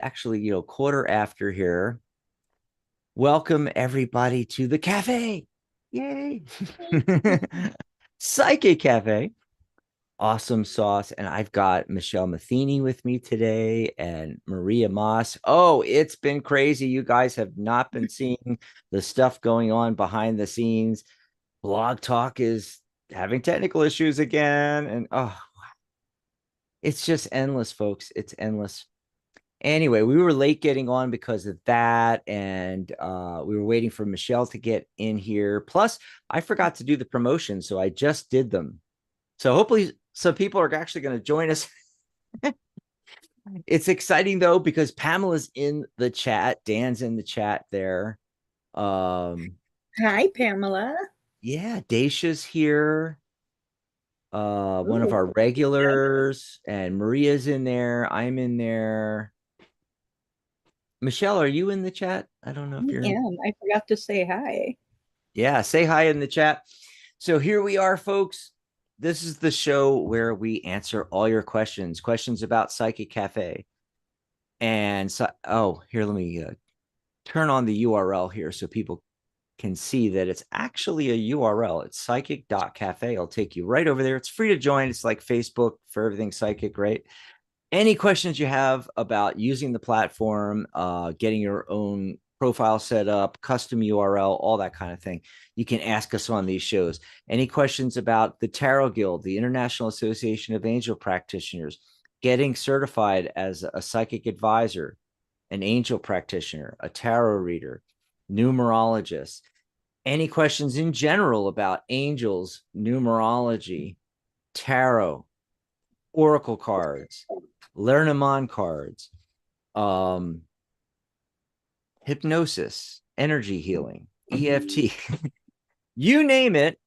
actually, quarter after here. Welcome everybody to the cafe. Yay. Psychic Cafe. Awesome sauce. And I've got Michelle Metheny with me today and Maria Maas. Oh, it's been crazy. You guys have not been seeing the stuff going on behind the scenes. Blog Talk is having technical issues again. And it's just endless, folks. It's endless. Anyway, we were late getting on because of that, and we were waiting for Michelle to get in here. Plus, I forgot to do the promotion, so I just did them. So hopefully some people are actually going to join us. It's exciting though, because Pamela's in the chat. Dan's in the chat there. Hi, Pamela. Yeah, Dacia's here. One of Ooh, our regulars, and Maria's in there. I'm in there. Michelle, are you in the chat? I don't know if I you're in. am. I forgot to say hi. Yeah, say hi in the chat. So here we are, folks. This is the show where we answer all your questions about Psychic Cafe. And so, here, let me turn on the URL here so people can see that it's actually a URL. It's psychic.cafe. I'll take you right over there. It's free to join. It's like Facebook for everything psychic, right? Any questions you have about using the platform, getting your own profile set up, custom URL, all that kind of thing, you can ask us on these shows. Any questions about the Tarot Guild, the International Association of Angel Practitioners, getting certified as a psychic advisor, an angel practitioner, a tarot reader, numerologist, any questions in general about angels, numerology, tarot, oracle cards, Lenormand cards, um, hypnosis, energy healing, EFT, you name it.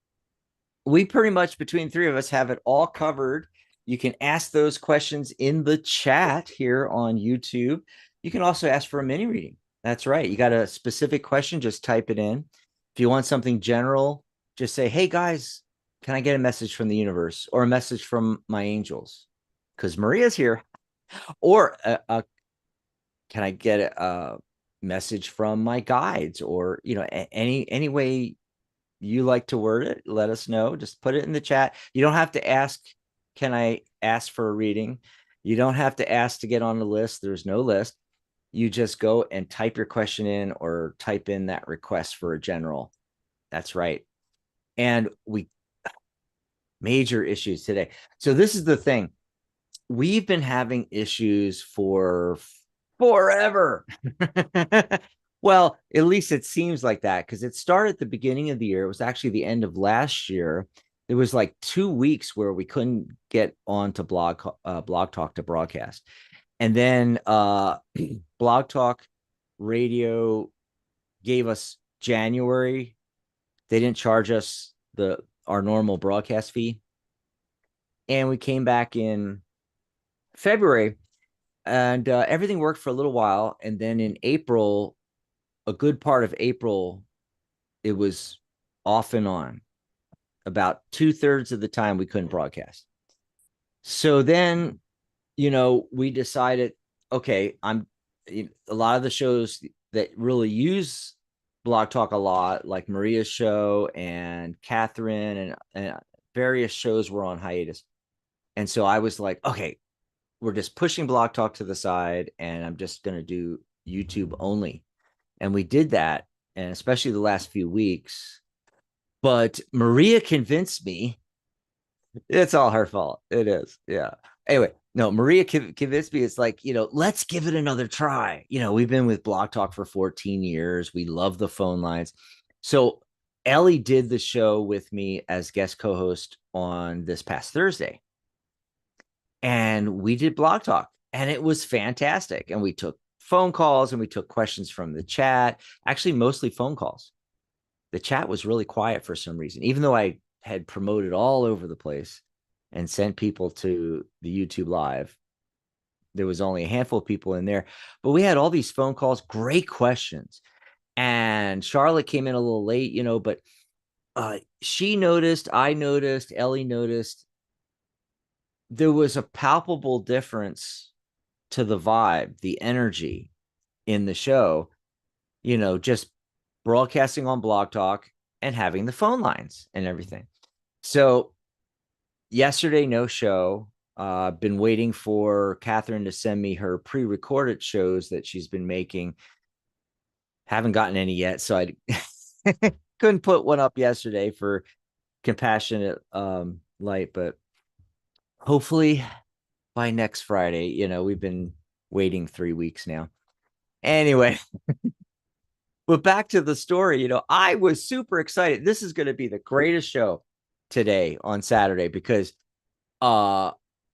We pretty much, between three of us, have it all covered. You can ask those questions in the chat here on YouTube. You can also ask for a mini reading. That's right. You got a specific question, just type it in. If you want something general, just say, hey guys, can I get a message from the universe or a message from my angels? Because Maria's here. Or can I get a message from my guides, or any way you like to word it, let us know. Just put it in the chat. You don't have to ask, can I ask for a reading? You don't have to ask to get on the list. There's no list. You just go and type your question in, or type in that request for a general. That's right. And we major issues today. So this is the thing. We've been having issues for forever. Well, at least it seems like that, because it started at the beginning of the year. It was actually the end of last year. There was like 2 weeks where we couldn't get on to Blog Talk to broadcast. And then Blog Talk Radio gave us January. They didn't charge us our normal broadcast fee. And we came back in February, and everything worked for a little while. And then in April, a good part of April, it was off and on. About 2/3 of the time we couldn't broadcast. So then, we decided, okay, a lot of the shows that really use Blog Talk a lot, like Maria's show and Catherine, and various shows, were on hiatus. And so I was like, okay, we're just pushing Blog Talk to the side, and I'm just going to do YouTube only. And we did that, and especially the last few weeks. But Maria convinced me. It's all her fault. It is. Yeah. Anyway, no, Maria convinced me. It's like, let's give it another try. We've been with Blog Talk for 14 years. We love the phone lines. So Ellie did the show with me as guest co-host on this past Thursday. And we did Blog Talk, and it was fantastic. And we took phone calls, and we took questions from the chat, actually, mostly phone calls. The chat was really quiet for some reason, even though I had promoted all over the place and sent people to the YouTube live. There was only a handful of people in there, but we had all these phone calls, great questions. And Charlotte came in a little late, but she noticed, I noticed, Ellie noticed, there was a palpable difference to the vibe, the energy in the show, just broadcasting on Blog Talk and having the phone lines and everything. So yesterday, no show. Been waiting for Catherine to send me her pre-recorded shows that she's been making. Haven't gotten any yet, so I couldn't put one up yesterday for compassionate light, but hopefully by next Friday. We've been waiting 3 weeks now. Anyway, but back to the story. I was super excited. This is going to be the greatest show today on Saturday because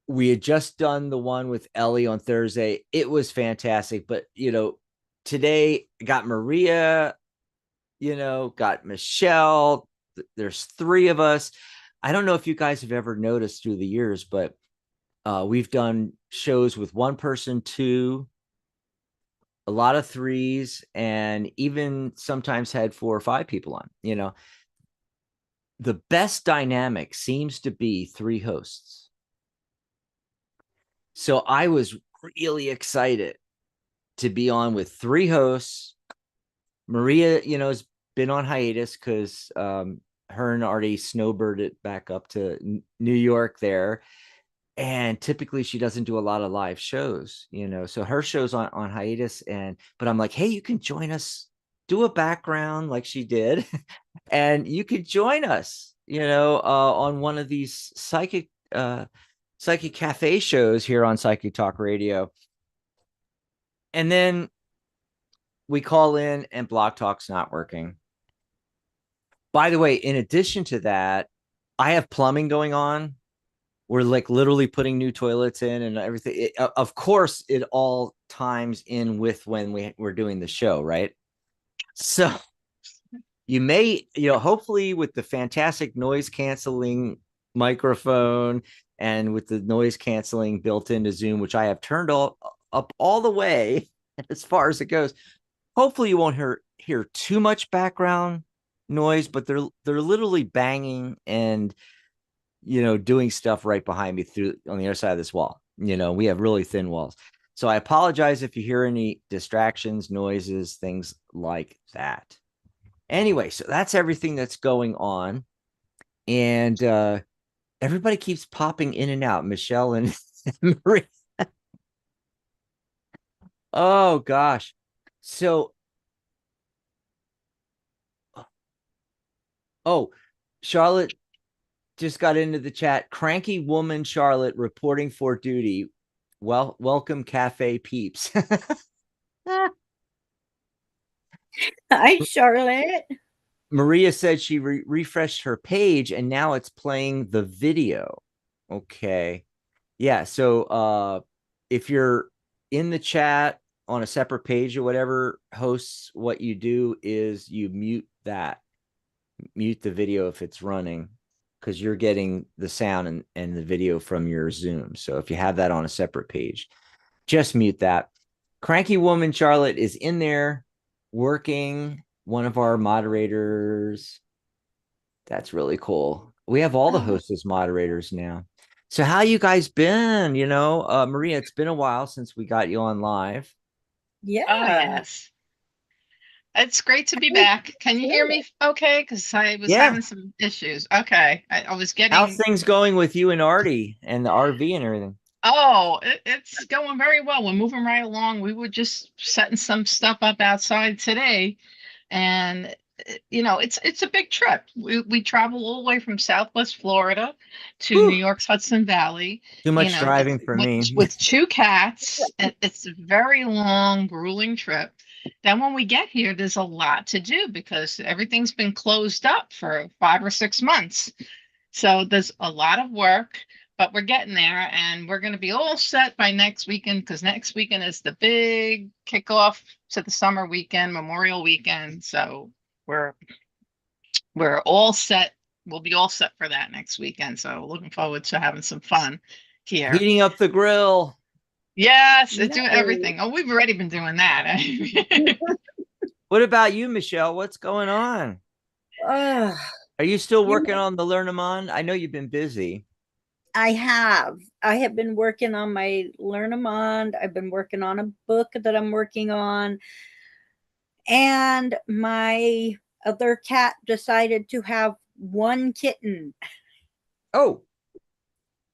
we had just done the one with Ellie on Thursday. It was fantastic, but today got Maria, got Michelle. There's 3 of us. I don't know if you guys have ever noticed through the years, but we've done shows with 1 person, 2, a lot of 3s, and even sometimes had 4 or 5 people on. The best dynamic seems to be 3 hosts. So I was really excited to be on with 3 hosts. Maria, has been on hiatus because her and Artie snowbirded back up to New York there. And typically she doesn't do a lot of live shows, so her show's on hiatus. But I'm like, hey, you can join us, do a background like she did, and you could join us, on one of these psychic cafe shows here on Psychic Talk Radio. And then we call in and Block Talk's not working. By the way, in addition to that, I have plumbing going on. We're like literally putting new toilets in and everything. Of course, it all times in with when we're doing the show, right? So you may, hopefully with the fantastic noise canceling microphone and with the noise canceling built into Zoom, which I have turned up all the way as far as it goes. Hopefully you won't hear too much background noise, but they're literally banging and doing stuff right behind me on the other side of this wall. We have really thin walls. So I apologize if you hear any distractions, noises, things like that. Anyway, so that's everything that's going on. And everybody keeps popping in and out. Michelle and Marie. Oh, gosh. So, Charlotte just got into the chat. Cranky woman Charlotte reporting for duty. Well, welcome cafe peeps. Hi, Charlotte. Maria said she refreshed her page and now it's playing the video. Okay. Yeah. So if you're in the chat on a separate page or whatever, hosts, what you do is you mute the video if it's running, because you're getting the sound and the video from your Zoom. So if you have that on a separate page, just mute that. Cranky woman Charlotte is in there working, one of our moderators. That's really cool. We have all the hosts as moderators now. So how you guys been? Maria, it's been a while since we got you on live. Yeah. Oh, yes. It's great to be back. Can you hear me okay? Because I was having some issues. Okay. I was getting... How's things going with you and Artie and the RV and everything? Oh, it's going very well. We're moving right along. We were just setting some stuff up outside today. And, it's a big trip. We travel all the way from Southwest Florida to New York's Hudson Valley. Too much driving for me. With 2 cats. It's a very long, grueling trip. Then when we get here, there's a lot to do because everything's been closed up for 5 or 6 months. So there's a lot of work, but we're getting there and we're going to be all set by next weekend because next weekend is the big kickoff to the summer weekend, Memorial Weekend. So we're all set. We'll be all set for that next weekend. So looking forward to having some fun here. Heating up the grill. Yes, it's doing everything. Oh, we've already been doing that. What about you, Michelle? What's going on? Are you still working on the Learn 'em On? I know you've been busy. I have. I have been working on my Learn-a-Mond. I've been working on a book that I'm working on. And my other cat decided to have one kitten. Oh,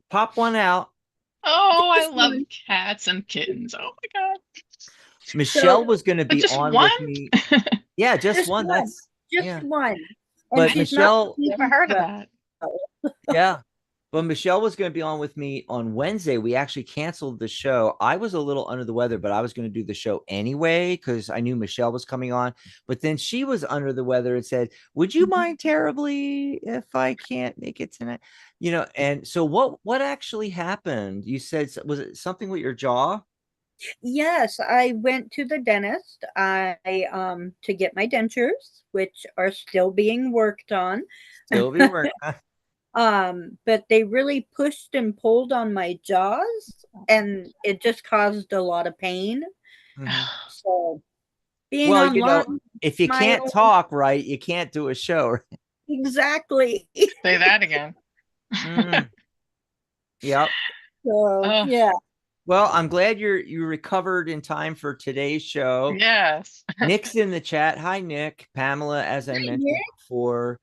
pop one out. Oh, I Just love one. cats and kittens. Oh my God. So Michelle was going to But be just on one? with me. Yeah, just just one. one. That's Just yeah. one. And But she's not Michelle, Never sleeping heard of well. that. yeah. But Michelle was going to be on with me on Wednesday. We actually canceled the show. I was a little under the weather, but I was going to do the show anyway because I knew Michelle was coming on. But then she was under the weather and said, "Would you mind terribly if I can't make it tonight?" And so what actually happened? You said, was it something with your jaw? Yes, I went to the dentist. I to get my dentures, which are still being worked on. Sylvia, we're But they really pushed and pulled on my jaws, and it just caused a lot of pain. Mhm. So being Well, online, if you can't smile, talk right, you can't do a show. exactly. Say that again. Mm, yep. So Oh, yeah, Well, I'm glad you recovered in time for today's show. yes. Nick's in the chat. Hi, Nick. Pamela, as I mentioned before.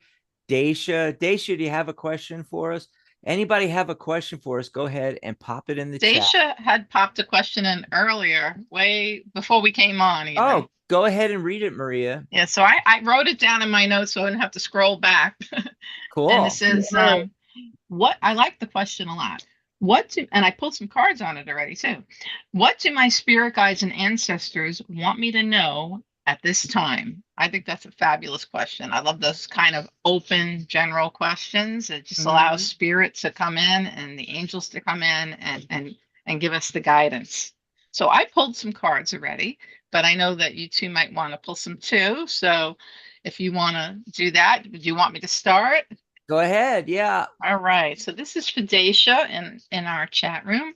Daisha, do you have a question for us? Anybody have a question for us? Go ahead and pop it in the chat. Daisha had popped a question in earlier, way before we came on, even. Oh, go ahead and read it, Maria. Yeah, so I wrote it down in my notes so I didn't have to scroll back. And it Cool. says, what I like the question a lot. And I pulled some cards on it already too. What do my spirit guides and ancestors want me to know at this time? I think that's a fabulous question. I love those kind of open, general questions. It just allows Mhm. spirit to come in and the angels to come in and give us the guidance. So I pulled some cards already, but I know that you two might want to pull some too. So if you want to do that, do you want me to start? Go ahead. Yeah. All right. So this is for Daisha in our chat room.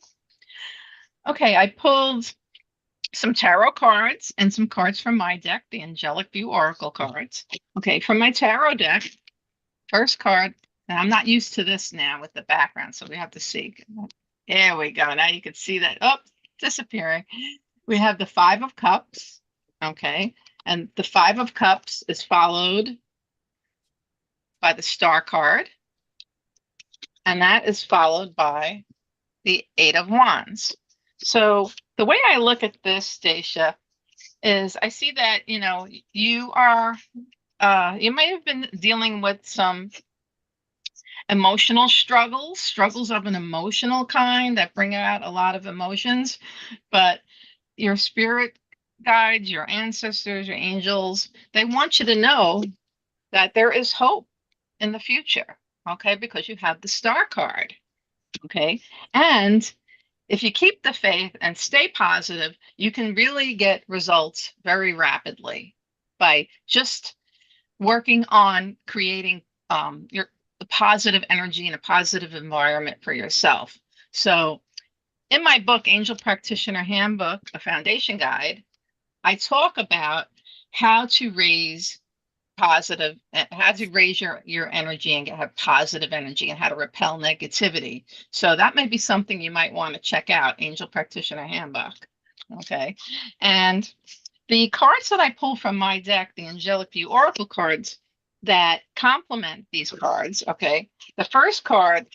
Okay, I pulled some tarot cards and some cards from my deck, the Angelic View Oracle cards. Okay, from my tarot deck, first card, and I'm not used to this now with the background, so we have to see. There we go. Now you can see that. Oh, disappearing. We have the Five of Cups. Okay, and the Five of Cups is followed by the Star card, and that is followed by the Eight of Wands. So the way I look at this, Stacia, is I see that, you are, you might have been dealing with some emotional struggles of an emotional kind that bring out a lot of emotions, but your spirit guides, your ancestors, your angels, they want you to know that there is hope in the future, okay, because you have the Star card, okay? And if you keep the faith and stay positive, you can really get results very rapidly by just working on creating your the positive energy and a positive environment for yourself. So, in my book, Angel Practitioner Handbook, a foundation guide, I talk about how to raise how to raise your energy and have positive energy and how to repel negativity. So that may be something you might want to check out, Angel Practitioner Handbook. Okay. And the cards that I pull from my deck, the Angelic View Oracle cards that complement these cards, okay. The first card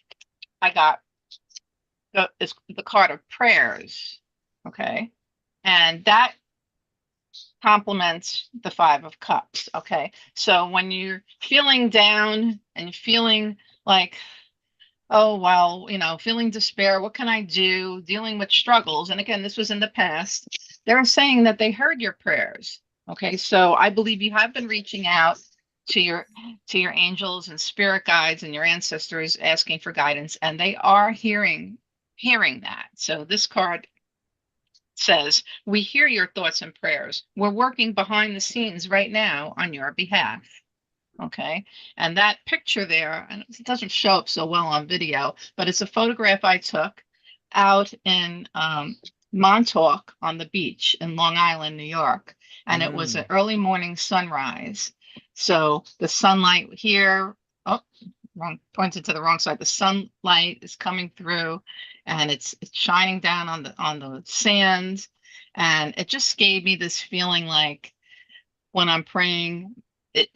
I got is the card of prayers. Okay. And that complements the Five of Cups. Okay. So when you're feeling down and you're feeling like, oh, well, feeling despair, what can I do? Dealing with struggles. And again, this was in the past. They're saying that they heard your prayers. Okay. So I believe you have been reaching out to your angels and spirit guides and your ancestors asking for guidance, and they are hearing that. So this card says, we hear your thoughts and prayers. We're working behind the scenes right now on your behalf. Okay. And that picture there, and it doesn't show up so well on video, but it's a photograph I took out in Montauk on the beach in Long Island, New York. And it was an Mm. early morning sunrise. So the sunlight here, oh, pointed to the wrong side. The sunlight is coming through, and it's shining down on the sand, and it just gave me this feeling like when I'm praying, it,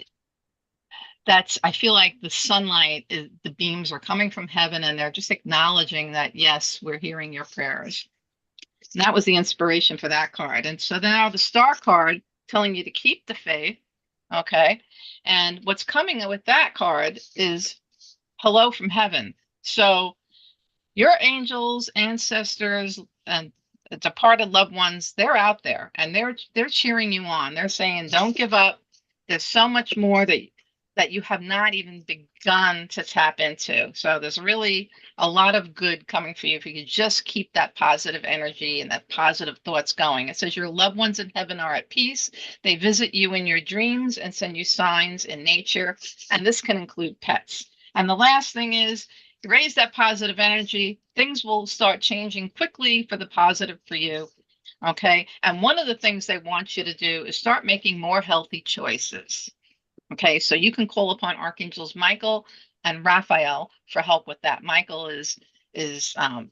I feel like the sunlight is, the beams are coming from heaven, and they're just acknowledging that yes, we're hearing your prayers. And that was the inspiration for that card. And so now the star card telling you to keep the faith. Okay. And what's coming with that card is hello from heaven. So your angels, ancestors, and departed loved ones, they're out there and they're cheering you on. They're saying, don't give up. There's so much more that you have not even begun to tap into. So there's really a lot of good coming for you if you could just keep that positive energy and that positive thoughts going. It says your loved ones in heaven are at peace. They visit you in your dreams and send you signs in nature. And this can include pets. And the last thing is, raise that positive energy. Things will start changing quickly for the positive for you. Okay. And one of the things they want you to do is start making more healthy choices. Okay, so you can call upon Archangels Michael and Raphael for help with that. Michael is his name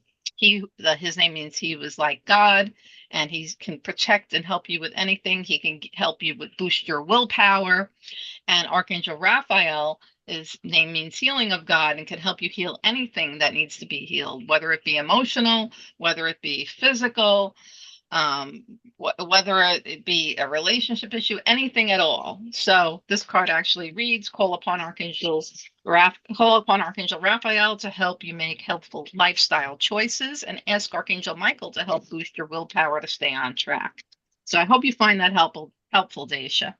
means he was like God, and he can protect and help you with anything. He can help you with boost your willpower. And Archangel Raphael, his name means healing of God, and can help you heal anything that needs to be healed, whether it be emotional, whether it be physical, whether it be a relationship issue, anything at all. So this card actually reads, call upon Archangel Raphael to help you make helpful lifestyle choices, and ask Archangel Michael to help boost your willpower to stay on track. So I hope you find that helpful, Daisha.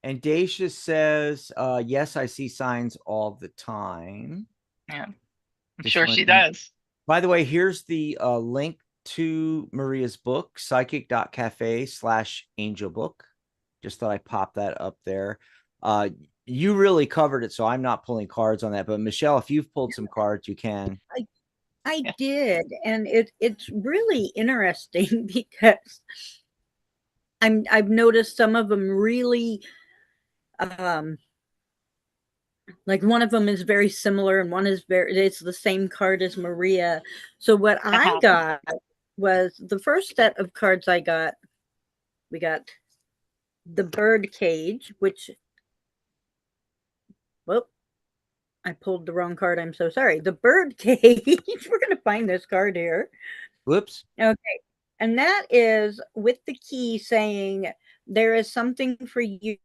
And Daisha says, yes, I see signs all the time. Yeah, I'm sure she does. By the way, here's the link to Maria's book, psychic.cafe/angelbook. Just thought I pop that up there. You really covered it, so I'm not pulling cards on that. But Michelle, if you've pulled some cards, you can. I did, and it's really interesting because I've noticed some of them really, like one of them is very similar, and one is it's the same card as Maria. So what I got was the first set of cards I got. We got the bird cage, which, well, I pulled the wrong card. I'm so sorry. The bird cage. We're going to find this card here. Whoops. Okay. And that is with the key saying there is something for you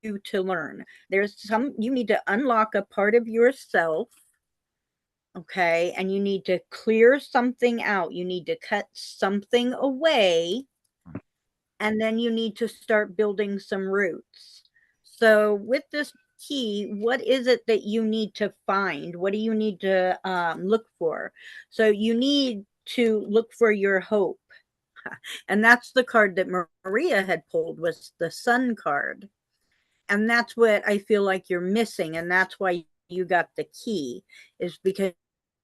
to learn. You need to unlock a part of yourself. Okay. And you need to clear something out. You need to cut something away. And then you need to start building some roots. So with this key, what is it that you need to find? What do you need to look for? So you need to look for your hope. And that's the card that Maria had pulled, was the Sun card. And that's what I feel like you're missing. And that's why you got the key, is because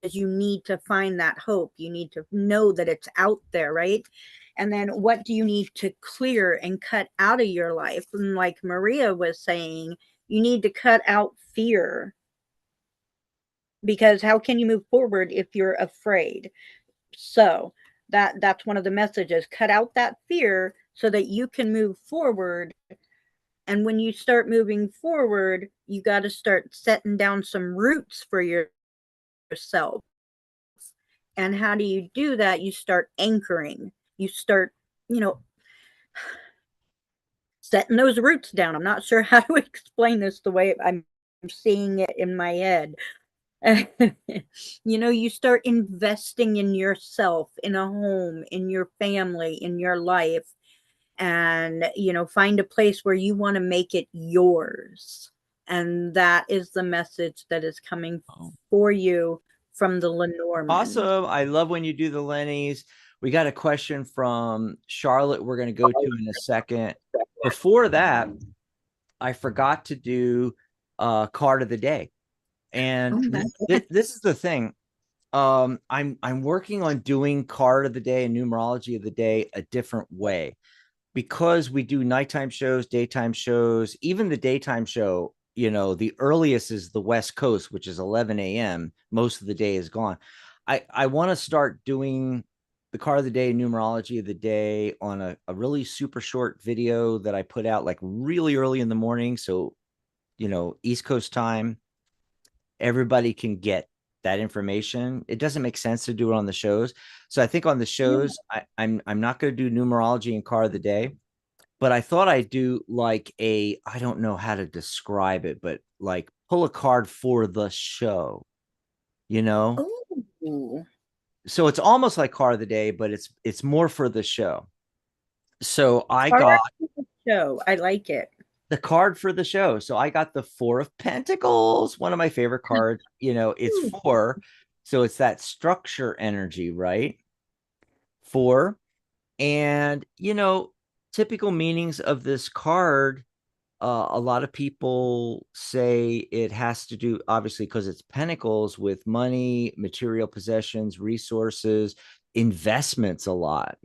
you need to find that hope. You need to know that it's out there, right? And then what do you need to clear and cut out of your life? And like Maria was saying, you need to cut out fear, because how can you move forward if you're afraid? So that's one of the messages. Cut out that fear so that you can move forward. And when you start moving forward, you got to start setting down some roots for yourself. And how do you do that? You start anchoring. You start, setting those roots down. I'm not sure how to explain this the way I'm seeing it in my head. You start investing in yourself, in a home, in your family, in your life, and find a place where you want to make it yours. And that is the message that is coming for you from the Lenormand. Awesome. I love when you do the Lennies. We got a question from Charlotte we're going to go to in a second. Before that, I forgot to do card of the day. And this is the thing. I'm working on doing card of the day and numerology of the day a different way, because we do nighttime shows, daytime shows. Even the daytime show, the earliest is the West Coast, which is 11 a.m. Most of the day is gone. I want to start doing the card of the day, numerology of the day on a really super short video that I put out like really early in the morning. So, East Coast time, everybody can get that information. It doesn't make sense to do it on the shows. So I think on the shows, I'm not going to do numerology and card of the day, but I thought I'd do like I don't know how to describe it, but like pull a card for the show, you know? Oh, So it's almost like card of the day, but it's more for the show. So I card got for the show. I like it. the card for the show. So I got the Four of Pentacles, one of my favorite cards. It's Ooh. four. So it's that structure energy, right? Four. And, typical meanings of this card, a lot of people say it has to do, obviously, because it's pentacles with money, material possessions, resources, investments a lot,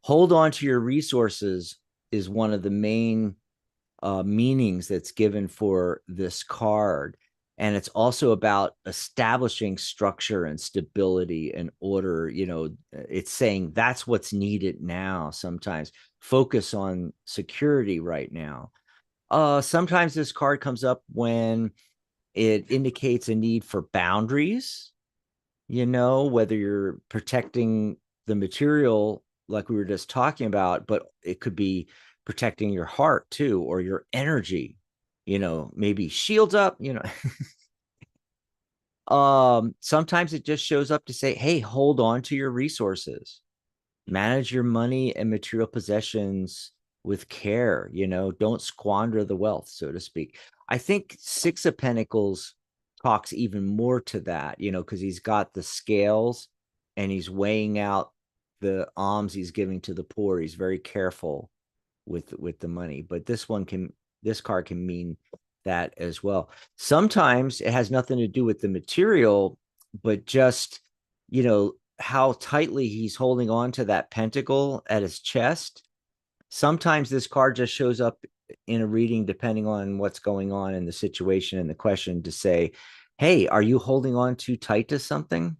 hold on to your resources is one of the main meanings that's given for this card. And it's also about establishing structure and stability and order. It's saying that's what's needed now. Sometimes focus on security right now. Sometimes this card comes up when it indicates a need for boundaries, whether you're protecting the material like we were just talking about, but it could be protecting your heart too, or your energy, maybe shields up, sometimes it just shows up to say, hey, hold on to your resources, manage your money and material possessions with care, don't squander the wealth, so to speak. I think Six of Pentacles talks even more to that, because he's got the scales and he's weighing out the alms he's giving to the poor. He's very careful with the money, but this card can mean that as well. Sometimes it has nothing to do with the material, but just, how tightly he's holding on to that pentacle at his chest. Sometimes this card just shows up in a reading, depending on what's going on in the situation and the question, to say, hey, are you holding on too tight to something?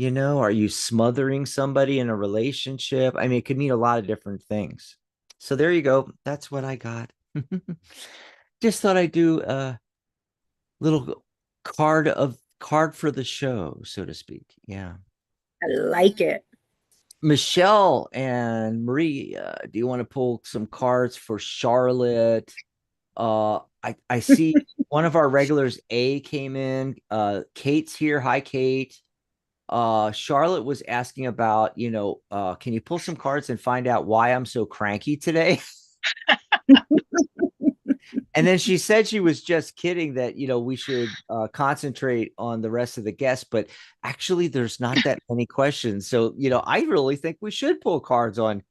Are you smothering somebody in a relationship? I mean, it could mean a lot of different things. So there you go. That's what I got. Just thought I'd do a little card for the show, so to speak. Yeah. I like it. Michelle and Marie, do you want to pull some cards for Charlotte? I see one of our regulars, A, came in. Kate's here. Hi, Kate. Charlotte was asking about, can you pull some cards and find out why I'm so cranky today? And then she said she was just kidding that, we should concentrate on the rest of the guests, but actually there's not that many questions. So, I really think we should pull cards on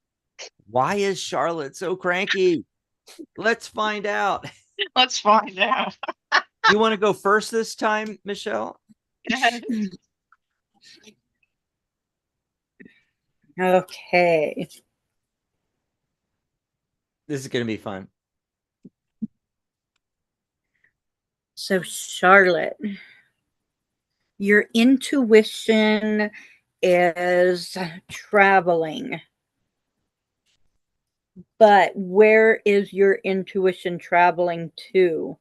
why is Charlotte so cranky? Let's find out. Let's find out. You want to go first this time, Michelle? Okay. This is going to be fun. So, Charlotte, your intuition is traveling. But where is your intuition traveling to?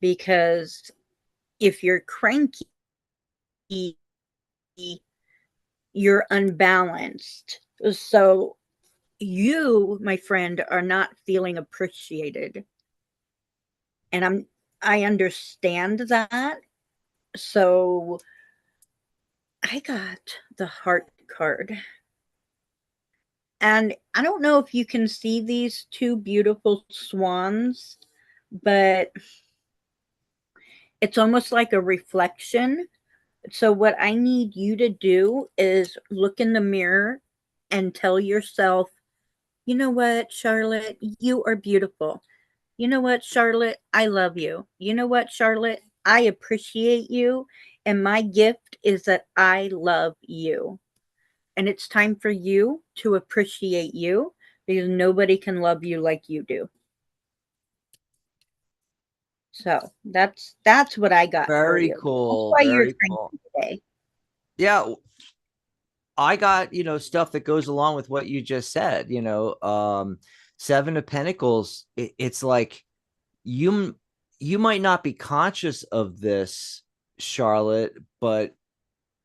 Because if you're cranky, you're unbalanced. So you, my friend, are not feeling appreciated. And I understand that. So I got the heart card. And I don't know if you can see these two beautiful swans, but it's almost like a reflection. So what I need you to do is look in the mirror and tell yourself, you know what, Charlotte, you are beautiful. You know what, Charlotte, I love you. You know what, Charlotte, I appreciate you. And my gift is that I love you. And it's time for you to appreciate you because nobody can love you like you do. So that's what I got for Very you. That's cool. why you're Very cool. cranky today. Yeah. I got, stuff that goes along with what you just said, Seven of Pentacles. It's like you might not be conscious of this, Charlotte, but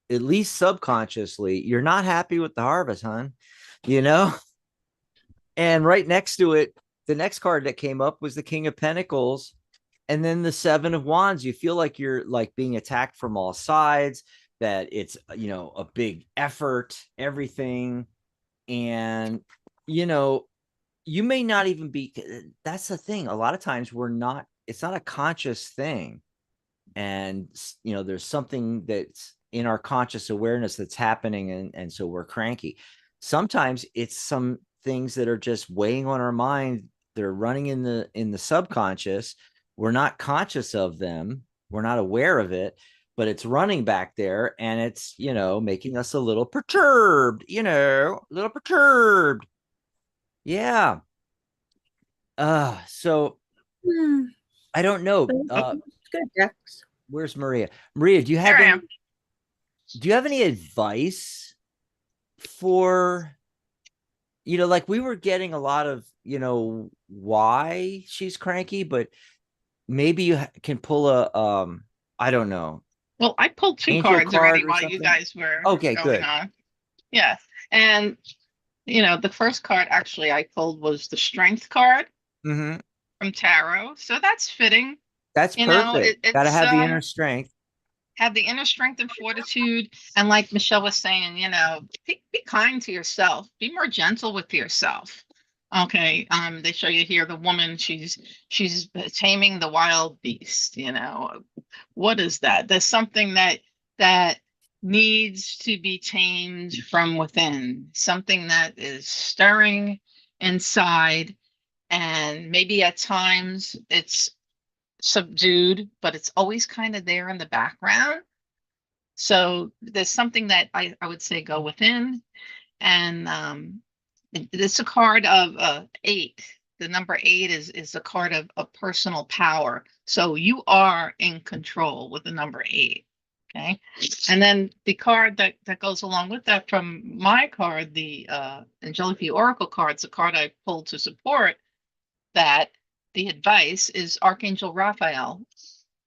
at least subconsciously, you're not happy with the harvest, hon. You know? And right next to it, the next card that came up was the King of Pentacles. And then the Seven of Wands. You feel like you're like being attacked from all sides, that it's, a big effort, everything. And, you may not even be, that's the thing. A lot of times it's not a conscious thing. And, there's something that's in our conscious awareness that's happening. And so we're cranky. Sometimes it's some things that are just weighing on our mind. They're running in the subconscious. We're not conscious of them. We're not aware of it, but it's running back there, and it's, making us a little perturbed, a little perturbed. Yeah. So Hmm. I don't know. It's good, Dex. Where's Maria? Maria, do you Here have I any, am. advice for, like we were getting a lot of, why she's cranky, but maybe you can pull I don't know, Well, I pulled two angel cards already card or while you something. guys were Okay, going good. on. Yes. And, the first card actually I pulled was the Strength card Mm-hmm. from Tarot. So that's fitting. That's perfect. Got to It's have the inner strength. have the inner strength and fortitude. And like Michelle was saying, be kind to yourself, be more gentle with yourself. Okay. They show you here the woman, she's taming the wild beast. What is that? There's something that needs to be tamed from within, something that is stirring inside. And maybe at times it's subdued, but it's always kind of there in the background. So there's something that I would say go within. And it's a card of 8. The number 8 is a card of personal power. So you are in control with the number 8. Okay. And then the card that goes along with that from my card, the Angelic Oracle cards, the card I pulled to support that, the advice is Archangel Raphael.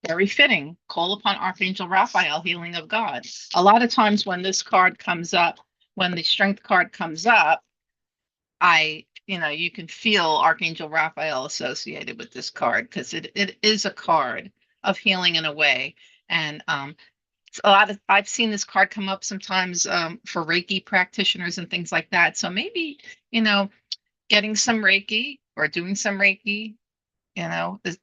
Very fitting. Call upon Archangel Raphael, healing of God. A lot of times when this card comes up, when the strength card comes up, you can feel Archangel Raphael associated with this card because it is a card of healing in a way. And I've seen this card come up sometimes for Reiki practitioners and things like that. So maybe, getting some Reiki or doing some Reiki,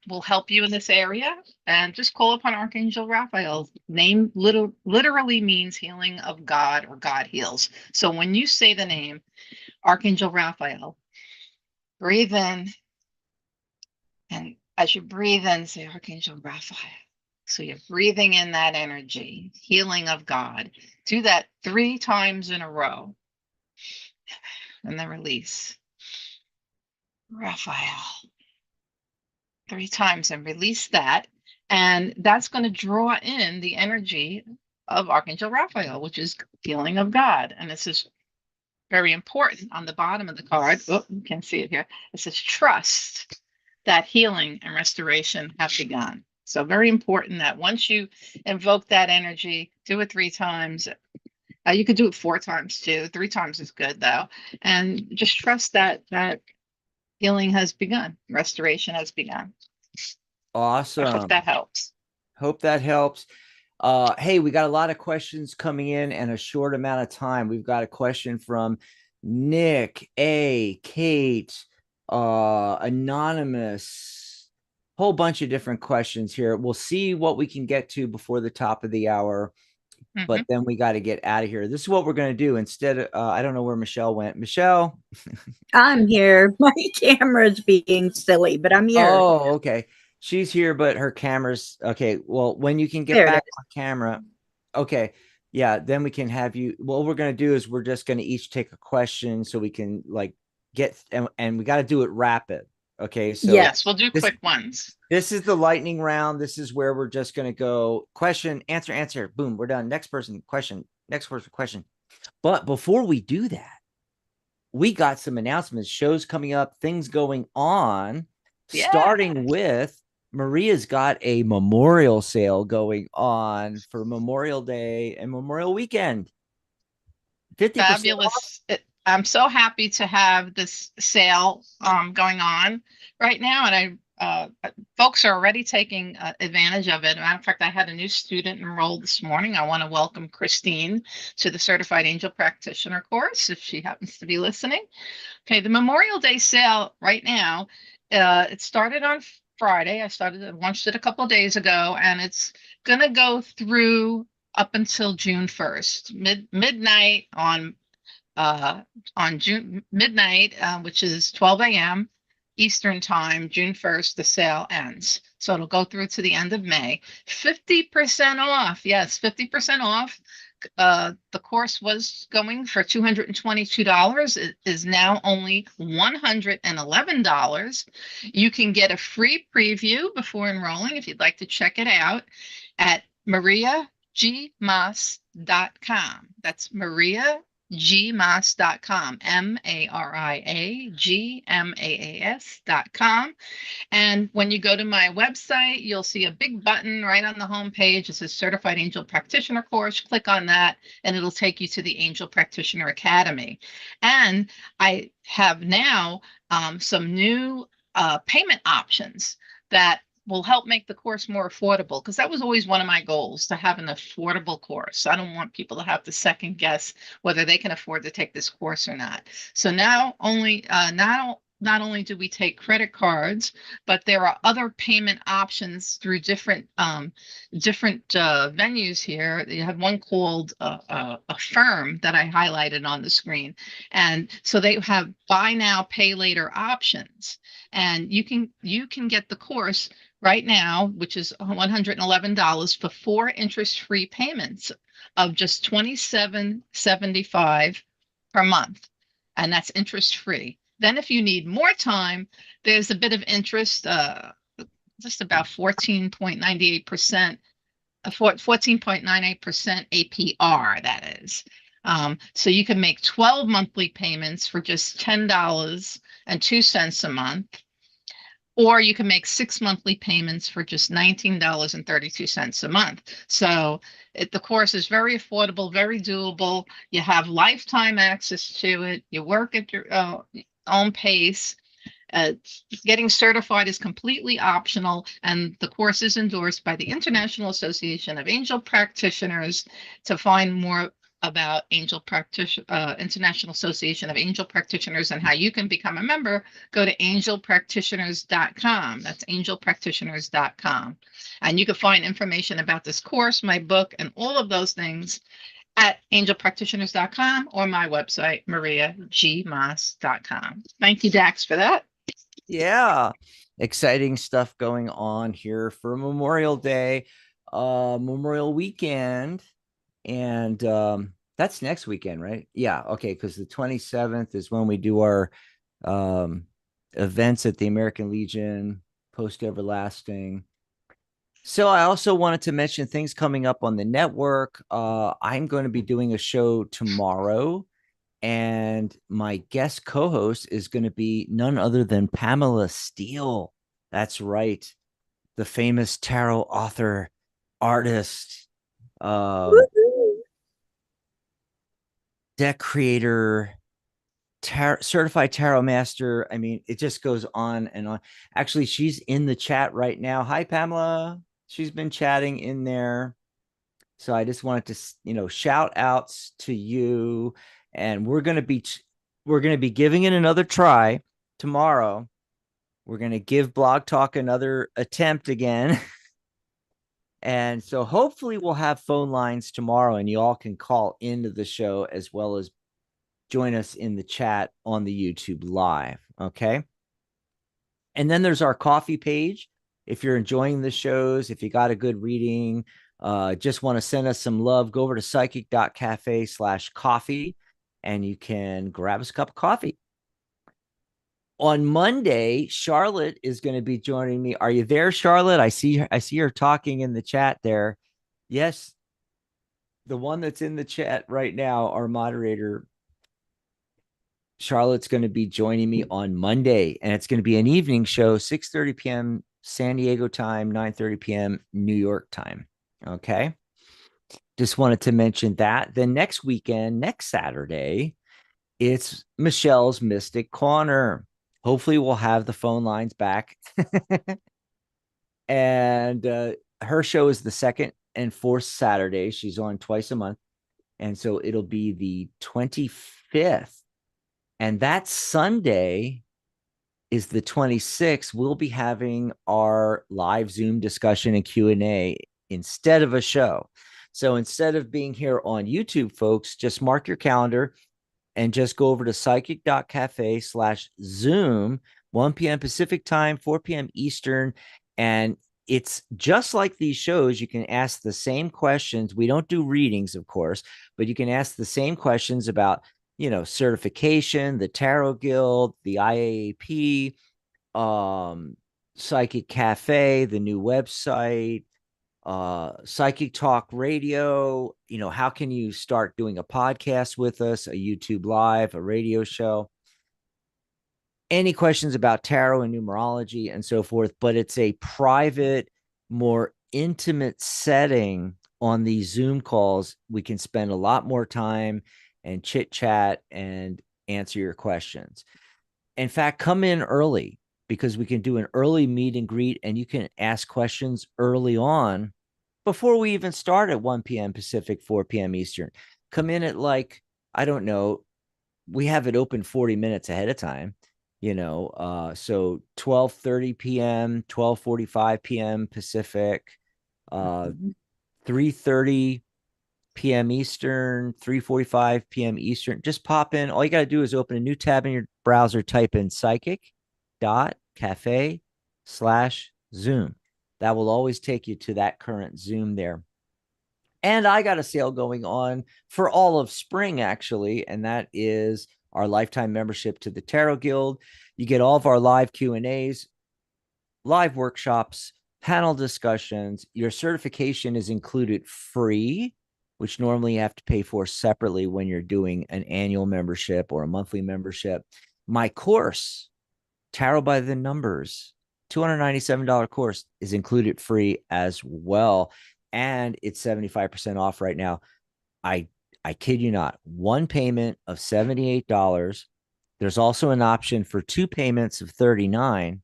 will help you in this area. And just call upon Archangel Raphael. Name literally means healing of God, or God heals. So when you say the name Archangel Raphael, breathe in. And as you breathe in, say Archangel Raphael. So you're breathing in that energy, healing of God. Do that 3 times in a row. And then release. Raphael. 3 times and release that. And that's going to draw in the energy of Archangel Raphael, which is healing of God. And this is very important on the bottom of the card. Oh, you can see it here. It says trust that healing and restoration have begun. So very important that once you invoke that energy, do it 3 times. You could do it 4 times too. 3 times is good though. And just trust that healing has begun. Restoration has begun. Awesome. I hope that helps. Hope that helps. Hey, we got a lot of questions coming in and a short amount of time. We've got a question from Nick, Kate, Anonymous, whole bunch of different questions here. We'll see what we can get to before the top of the hour, but then we got to get out of here. This is what we're going to do. Instead of, I don't know where Michelle went. Michelle? I'm here. My camera's being silly, but I'm here. Oh, okay. She's here, but her camera's okay. Well, when you can get There it back is. on camera, okay. Yeah, then we can have you. What we're gonna do is we're just gonna each take a question so we can like get and we got to do it rapid. Okay, so Yes, we'll do this quick ones. this is the lightning round. This is where we're just going to go question, answer, answer. Boom, we're done. Next person, question. Next person, question. But before we do that, we got some announcements, shows coming up, things going on, Yeah. starting with Maria's got a memorial sale going on for Memorial Day and Memorial Weekend. 50% off. Fabulous. I'm so happy to have this sale going on right now, and folks are already taking advantage of it. Matter of fact, I had a new student enrolled this morning. I want to welcome Christine to the Certified Angel Practitioner course, if she happens to be listening. Okay, the Memorial Day sale right now, it started on Friday. I launched it a couple of days ago, and it's going to go through up until June 1st, midnight on June midnight, which is 12 a.m. Eastern time, June 1st, the sale ends. So it'll go through to the end of May. 50% off. Yes, 50% off. The course was going for $222. It is now only $111. You can get a free preview before enrolling if you'd like to check it out at mariagmaas.com. That's mariagmaas.com, mariagmaas.com. And when you go to my website, you'll see a big button right on the home page. It says Certified Angel Practitioner course. Click on that, and it'll take you to the Angel Practitioner Academy. And I have now some new payment options that will help make the course more affordable, because that was always one of my goals, to have an affordable course. I don't want people to have to second guess whether they can afford to take this course or not. So now not only do we take credit cards, but there are other payment options through different venues here. You have one called Affirm that I highlighted on the screen, and so they have buy now, pay later options, and you can get the course right now, which is $111 for 4 interest-free payments of just $27.75 per month, and that's interest-free. Then if you need more time, there's a bit of interest, just about 14.98%, 14.98% APR, that is. So you can make 12 monthly payments for just $10.02 a month, or you can make 6 monthly payments for just $19.32 a month. So the course is very affordable, very doable. You have lifetime access to it. You work at your own pace. Getting certified is completely optional, and the course is endorsed by the International Association of Angel Practitioners. To find more about International Association of Angel Practitioners and how you can become a member, go to angelpractitioners.com. That's angelpractitioners.com. And you can find information about this course, my book, and all of those things at angelpractitioners.com or my website, mariagmaas.com. Thank you, Dax, for that. Yeah, exciting stuff going on here for Memorial Day, Memorial Weekend, and that's next weekend, right? Yeah, okay, because the 27th is when we do our events at the American Legion, Post Everlasting. So I also wanted to mention things coming up on the network. I'm going to be doing a show tomorrow, and my guest co-host is going to be none other than Pamela Steele. That's right, the famous tarot author, artist, deck creator, certified tarot master. I mean, it just goes on and on. Actually, she's in the chat right now. Hi, Pamela. She's been chatting in there. So I just wanted to, shout outs to you. And we're going to be giving it another try tomorrow. We're going to give Blog Talk another attempt again. And so hopefully we'll have phone lines tomorrow, and you all can call into the show as well as join us in the chat on the YouTube live. Okay. And then there's our coffee page. If you're enjoying the shows, if you got a good reading, just want to send us some love, go over to psychic.cafe/coffee, and you can grab us a cup of coffee. On Monday, Charlotte is going to be joining me. Are you there, Charlotte? I see her talking in the chat there. Yes, the one that's in the chat right now, our moderator, Charlotte's going to be joining me on Monday, and it's going to be an evening show, 6:30 p.m. San Diego time, 9:30 p.m. New York time. Okay. Just wanted to mention that. Then next weekend, next Saturday, it's Michelle's Mystic Corner. Hopefully, we'll have the phone lines back. And her show is the second and fourth Saturday. She's on twice a month. And so it'll be the 25th. And that Sunday is the 26th. We'll be having our live Zoom discussion and Q&A instead of a show. So instead of being here on YouTube, folks, just mark your calendar and just go over to psychic.cafe/Zoom, 1 p.m. Pacific time, 4 p.m. Eastern. And it's just like these shows. You can ask the same questions. We don't do readings, of course, but you can ask the same questions about, certification, the Tarot Guild, the IAAP, Psychic Cafe, the new website, Psychic Talk Radio. How can you start doing a podcast with us, a YouTube live, a radio show? Any questions about tarot and numerology and so forth, but it's a private, more intimate setting. On these Zoom calls, we can spend a lot more time and chit chat and answer your questions. In fact, come in early, because we can do an early meet and greet, and you can ask questions early on before we even start at 1 p.m. Pacific, 4 p.m. Eastern. Come in at, like, I don't know, we have it open 40 minutes ahead of time, so 12:30 p.m., 12:45 p.m. Pacific, 3:30 p.m. Eastern, 3:45 p.m. Eastern. Just pop in. All you got to do is open a new tab in your browser, type in psychic.cafe/Zoom. That will always take you to that current Zoom there. And I got a sale going on for all of spring, actually, and that is our lifetime membership to the Tarot Guild. You get all of our live Q&As, live workshops, panel discussions. Your certification is included free, which normally you have to pay for separately when you're doing an annual membership or a monthly membership. My course, Tarot by the Numbers, $297 course, is included free as well. And it's 75% off right now. I kid you not, one payment of $78. There's also an option for two payments of $39,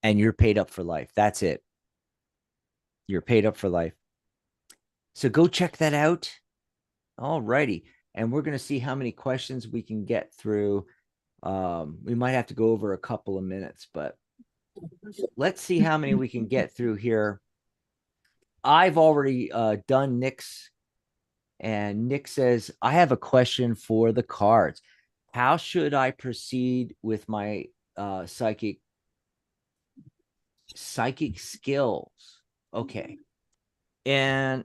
and you're paid up for life. That's it. You're paid up for life. So go check that out. All righty. And we're going to see how many questions we can get through. We might have to go over a couple of minutes, but let's see how many we can get through here. I've already done Nick's, and Nick says, I have a question for the cards. How should I proceed with my psychic skills? Okay. And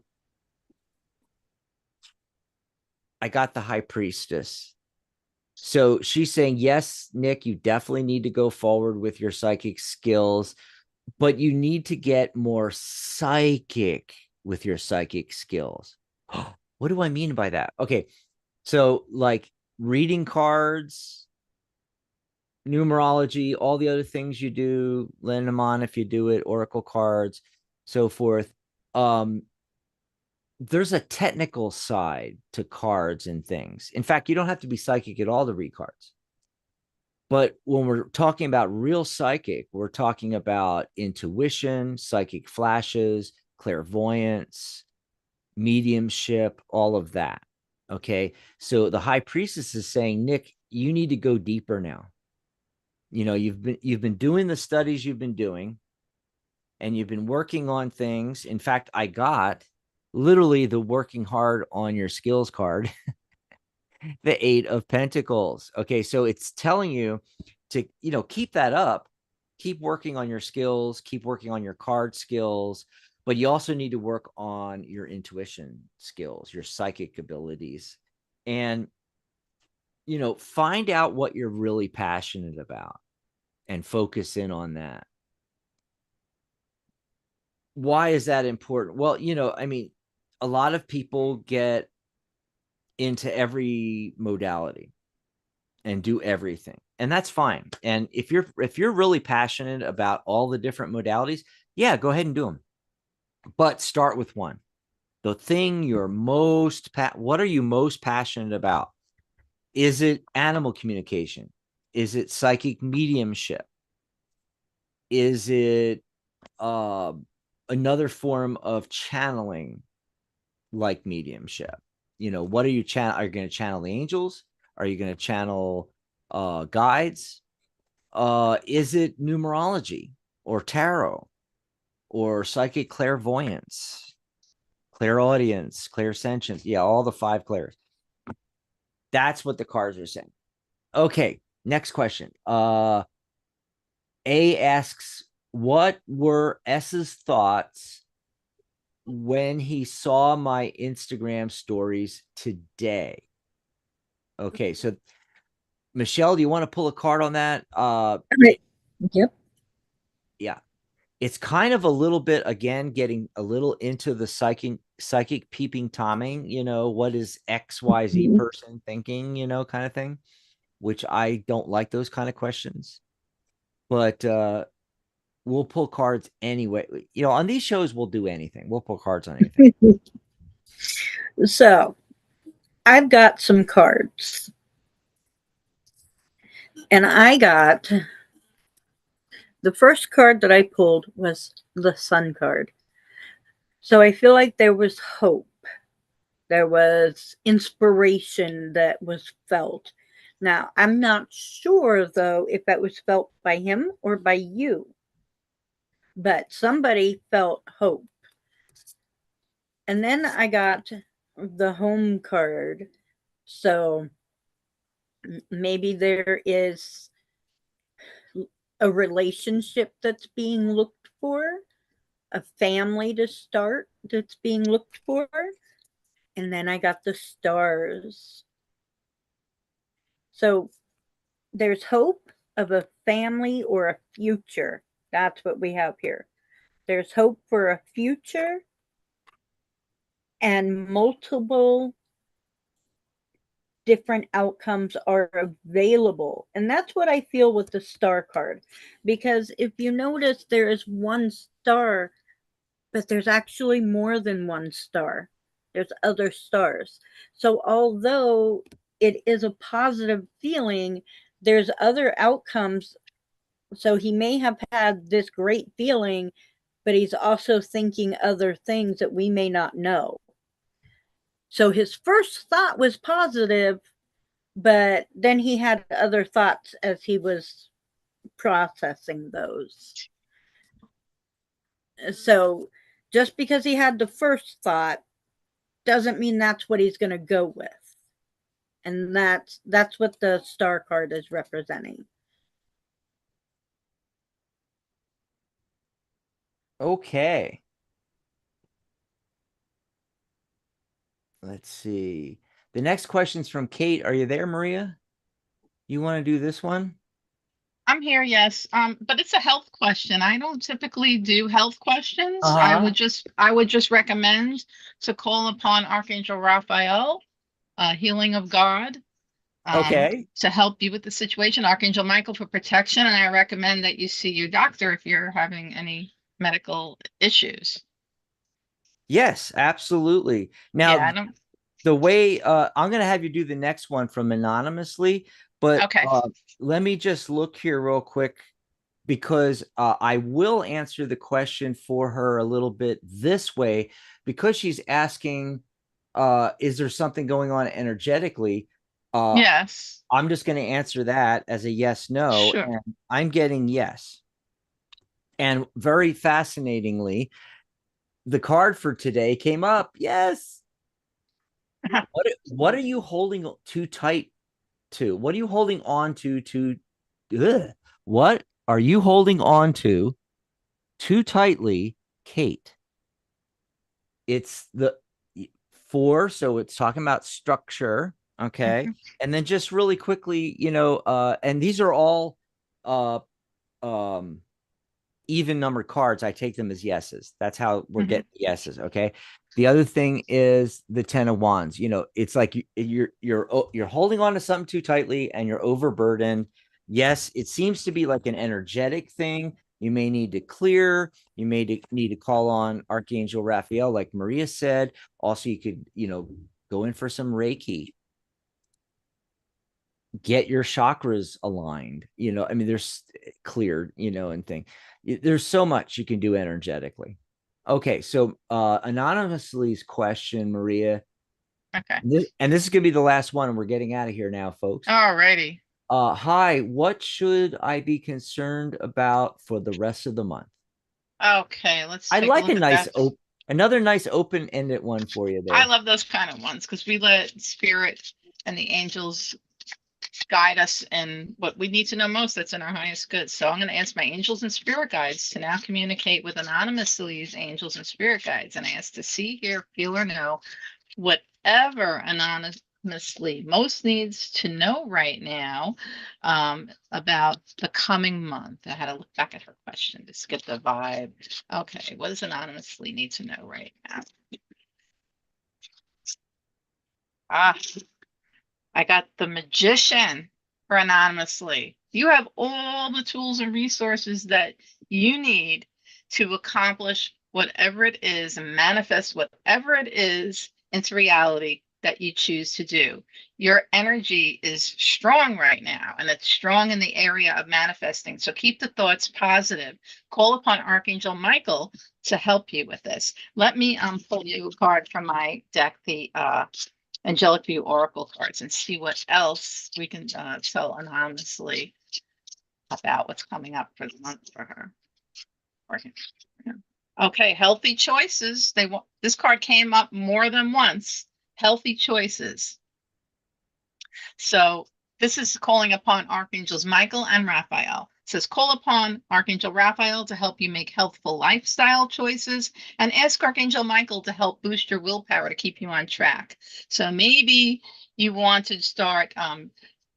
I got the High Priestess. So she's saying, yes, Nick, you definitely need to go forward with your psychic skills, but you need to get more psychic with your psychic skills. What do I mean by that? Okay. So, like, reading cards, numerology, all the other things you do, Lenormand, if you do it, oracle cards, so forth. There's a technical side to cards and things. In fact, you don't have to be psychic at all to read cards. But when we're talking about real psychic, we're talking about intuition, psychic flashes, clairvoyance, mediumship, all of that. Okay. So the High Priestess is saying, Nick, you need to go deeper now. You've been doing the studies you've been doing, and you've been working on things. In fact, I got literally the working hard on your skills card, the 8 of Pentacles. Okay. So it's telling you to, keep that up, keep working on your skills, keep working on your card skills, but you also need to work on your intuition skills, your psychic abilities. And find out what you're really passionate about and focus in on that. Why is that important? Well, I mean, a lot of people get into every modality and do everything, and that's fine. And if you're really passionate about all the different modalities, yeah, go ahead and do them. But start with one. The thing you're what are you most passionate about? Is it animal communication? Is it psychic mediumship? Is it another form of channeling like mediumship? What are you Are you going to channel the angels? Are you going to channel guides? Is it numerology or tarot or psychic clairvoyance, clairaudience, clairsentience? Yeah, all the 5 clairs. That's what the cards are saying. Okay, next question. A asks, what were S's thoughts when he saw my Instagram stories today? Okay, so Michelle, do you want to pull a card on that? Right. Yep. Yeah. It's kind of a little bit, again, getting a little into the psychic peeping toming, what is XYZ person thinking, kind of thing, which I don't like those kind of questions. But we'll pull cards anyway. On these shows, we'll do anything. We'll pull cards on anything. So I've got some cards, and I got the first card that I pulled was the Sun card. So I feel like there was hope. There was inspiration that was felt. Now, I'm not sure, though, if that was felt by him or by you, but somebody felt hope. And then I got the home card. So maybe there is a relationship that's being looked for, a family to start that's being looked for. And then I got the stars. So there's hope of a family or a future. That's what we have here. There's hope for a future and multiple different outcomes are available. And that's what I feel with the star card. Because if you notice, there is one star, but there's actually more than one star. There's other stars. So although it is a positive feeling, there's other outcomes. So he may have had this great feeling, but he's also thinking other things that we may not know. So his first thought was positive, but then he had other thoughts as he was processing those. So just because he had the first thought doesn't mean that's what he's going to go with. And that's what the star card is representing. Okay. Let's see. The next question's from Kate. Are you there, Maria? You want to do this one? I'm here, yes. But it's a health question. I don't typically do health questions. I would just recommend to call upon Archangel Raphael, healing of God, Okay. to help you with the situation. Archangel Michael for protection, and I recommend that you see your doctor if you're having any medical issues. Yes, absolutely. Now, Yeah, I don't. the way I'm going to have you do the next one from anonymously, but Okay. let me just look here real quick, because I will answer the question for her a little bit this way, because she's asking, is there something going on energetically? Yes. I'm just going to answer that as a yes, no. Sure. And I'm getting yes. And very fascinatingly, the card for today came up. Yes. What are you holding too tight to? What are you holding on to? What are you holding on to too tightly, Kate? It's the 4, so it's talking about structure. Okay. And then just really quickly, and these are all uh um even numbered cards. I take them as yeses. That's how we're Mhm. getting yeses. Okay. The other thing is the 10 of wands. It's like you're holding on to something too tightly and you're overburdened. Yes, it seems to be like an energetic thing. You may need to clear. You may need to call on Archangel Raphael, like Maria said. Also, you could, go in for some Reiki, get your chakras aligned. I mean, there's cleared, and thing. There's so much you can do energetically. Okay, so anonymously's question, Maria, Okay. and this is gonna be the last one, and we're getting out of here now, folks. Alrighty. Hi, what should I be concerned about for the rest of the month? Okay, let's I take a like a look at nice that. another nice open-ended one for you I there. love those kind of ones because we let spirit and the angels guide us in what we need to know most that's in our highest good. So I'm going to ask my angels and spirit guides to now communicate with anonymously's angels and spirit guides. And I ask to see, hear, feel, or know whatever anonymously most needs to know right now about the coming month. I had to look back at her question to get the vibe. Okay, what does anonymously need to know right now? Ah, I got the magician for anonymously. You have all the tools and resources that you need to accomplish whatever it is and manifest whatever it is into reality that you choose to do. Your energy is strong right now, and it's strong in the area of manifesting. So keep the thoughts positive. Call upon Archangel Michael to help you with this. Let me pull you a card from my deck, the Angelic View Oracle cards, and see what else we can tell anonymously about what's coming up for the month for her. Okay, healthy choices. They want this card came up more than once. Healthy choices. So this is calling upon Archangels Michael and Raphael. It says, call upon Archangel Raphael to help you make healthful lifestyle choices and ask Archangel Michael to help boost your willpower to keep you on track. So maybe you want to start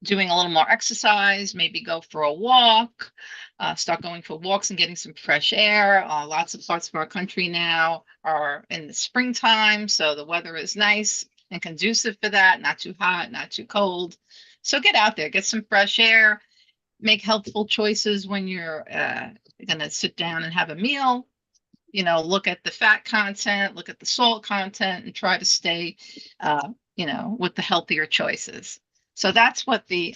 doing a little more exercise, maybe go for a walk, start going for walks and getting some fresh air. Lots of parts of our country now are in the springtime, so the weather is nice and conducive for that, not too hot, not too cold. So get out there, get some fresh air, make healthful choices when you're going to sit down and have a meal. Look at the fat content, look at the salt content, and try to stay, with the healthier choices. So that's what the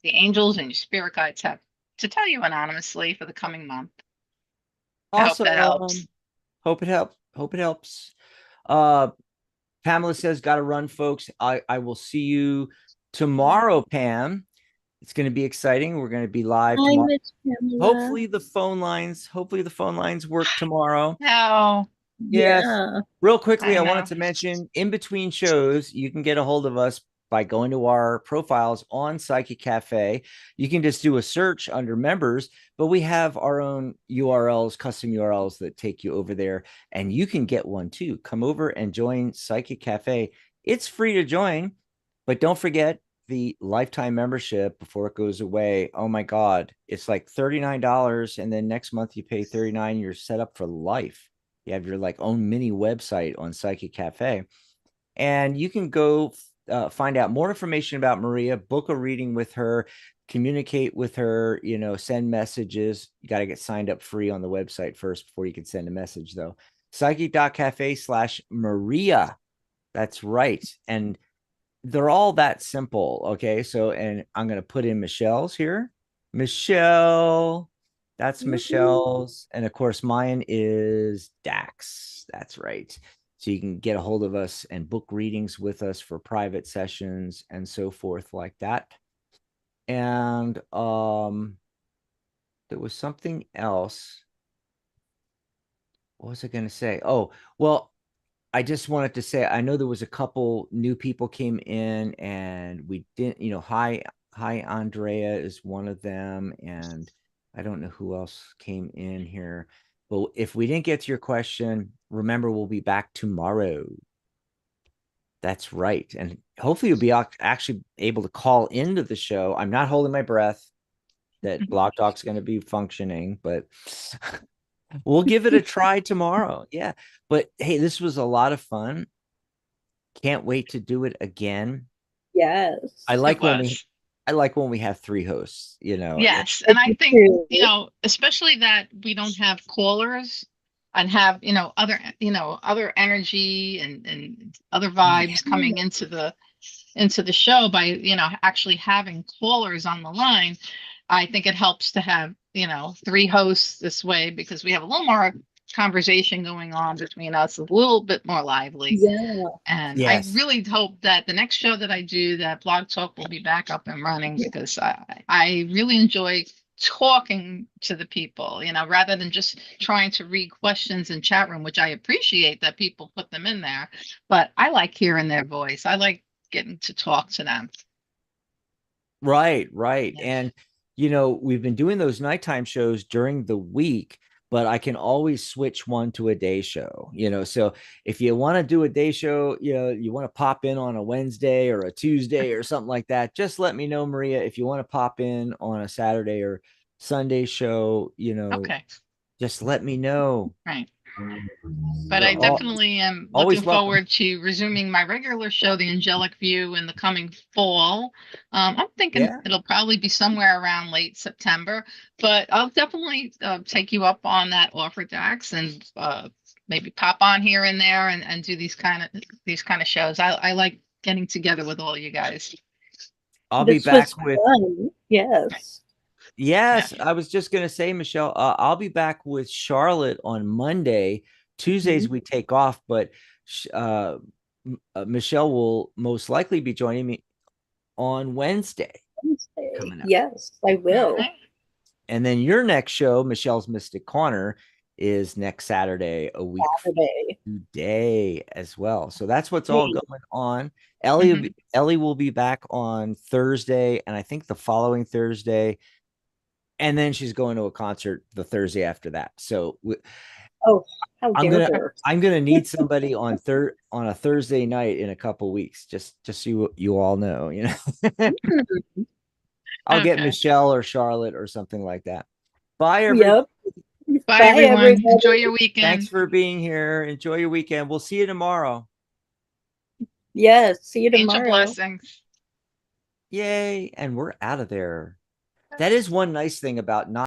angels and your spirit guides have to tell you anonymously for the coming month. I hope that helps. Awesome. Hope it helps. Hope it helps. Uh, Pamela says, got to run, folks. I will see you tomorrow, Pam. It's going to be exciting. We're going to be live Hi, tomorrow. Miss Pamela. Hopefully the phone lines work tomorrow. No, Yes. Yeah. Real quickly, I I wanted know. to mention in between shows, you can get a hold of us by going to our profiles on Psychic Cafe. You can just do a search under members, but we have our own URLs, custom URLs that take you over there, and you can get one too. Come over and join Psychic Cafe. It's free to join, but don't forget the lifetime membership before it goes away. Oh my God, it's like $39, and then next month you pay $39. You're set up for life. You have your like own mini website on Psychic Cafe, and you can go find out more information about Maria, book a reading with her, communicate with her, send messages. You got to get signed up free on the website first before you can send a message, though. Psychic.cafe/Maria. That's right. And they're all that simple. Okay. So, and I'm going to put in Michelle's here. Michelle. That's Michelle's. And of course, mine is Dax. That's right. So you can get a hold of us and book readings with us for private sessions and so forth like that. And there was something else. What was I going to say? Oh, well, I just wanted to say, I know there was a couple new people came in and we didn't, hi, Andrea is one of them. And I don't know who else came in here. But if we didn't get to your question, remember, we'll be back tomorrow. That's right. And hopefully you'll be actually able to call into the show. I'm not holding my breath that Blog Talk's going to be functioning, but we'll give it a try tomorrow. Yeah. But hey, this was a lot of fun. Can't wait to do it again. I Yes. It like when we was. I like when we have three hosts, you know. Yes. I And I do think, too. especially that we don't have callers and have, other energy and other Yeah. vibes coming into the show by, actually having callers on the line. I think it helps to have, three hosts this way because we have a little more conversation going on between us, a little bit more lively. Yeah. And I Yes. really hope that the next show that I do, that Blog Talk will be back up and running because I really enjoy talking to the people, rather than just trying to read questions in chat room, which I appreciate that people put them in there. But I like hearing their voice. I like getting to talk to them. Right, right. Yeah. And we've been doing those nighttime shows during the week, but I can always switch one to a day show, So if you want to do a day show, you want to pop in on a Wednesday or a Tuesday or something like that, just let me know, Maria. If you want to pop in on a Saturday or Sunday show, Okay. just let me know. Right. But You're I definitely am looking always welcome. forward to resuming my regular show, The Angelic View, in the coming fall. I'm thinking Yeah. it'll probably be somewhere around late September, but I'll definitely take you up on that offer, Dax, and maybe pop on here and there and do these kind of shows. I like getting together with all you guys. I'll be This was back with fun. Yes. Yeah. Yes, I was just going to say, Michelle, I'll be back with Charlotte on Monday. Tuesdays Mhm. we take off, but Michelle will most likely be joining me on Wednesday Wednesday. coming up. Yes, I All will. right. And then your next show, Michelle's Mystic Corner, is next Saturday, a week from Saturday. today as well. So that's what's all Hey. going on. Mhm. Ellie will be back on Thursday, and I think the following Thursday. And then she's going to a concert the Thursday after that. So Oh, how I'm dare gonna her. I'm gonna need somebody on a Thursday night in a couple weeks. Just so you all know, Hmm. I'll get Okay. Michelle or Charlotte or something like that. Bye, everybody. Yep. Bye, Bye, everyone. Enjoy everybody. your Thanks weekend. for being here. Enjoy your weekend. We'll see you tomorrow. Yes. See you Angel tomorrow. blessings. Yay! And we're out of there. That is one nice thing about not